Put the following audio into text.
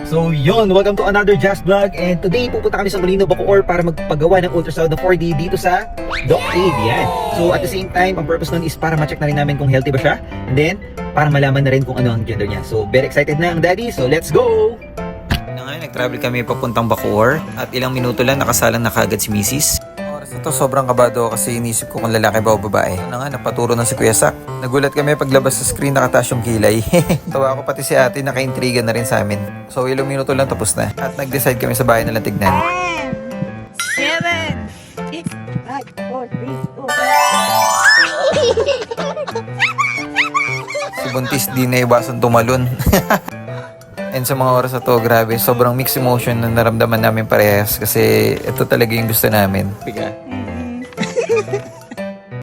So yun, welcome to another Just Vlog, and today pupunta kami sa Molino, Bacoor para magpagawa ng ultrasound na 4D dito sa Doc Aid. Yan. So at the same time, ang purpose nun is para ma-check na rin namin kung healthy ba siya, and then para malaman na rin kung ano ang gender niya. So very excited na ang daddy, so let's go! Nag-travel kami papuntang Bacoor at ilang minuto lang nakasalang na kagad si Mrs. Oras na to, sobrang kabado kasi inisip ko kung lalaki ba o babae. Ano nga, napaturo na si Kuya Sak. Nagulat kami paglabas sa screen nakataas yung kilay. Tawa ako, pati si ate naka-intriga na rin sa amin. So ilang minuto lang tapos na at nag-decide kami sa bahay na lang tignan. 7, 6, 5, 4, 3, 2. Si Buntis di na iwasan tumalon. And sa mga oras na to, grabe, sobrang mixed emotion na naramdaman namin parehas kasi ito talaga yung gusto namin.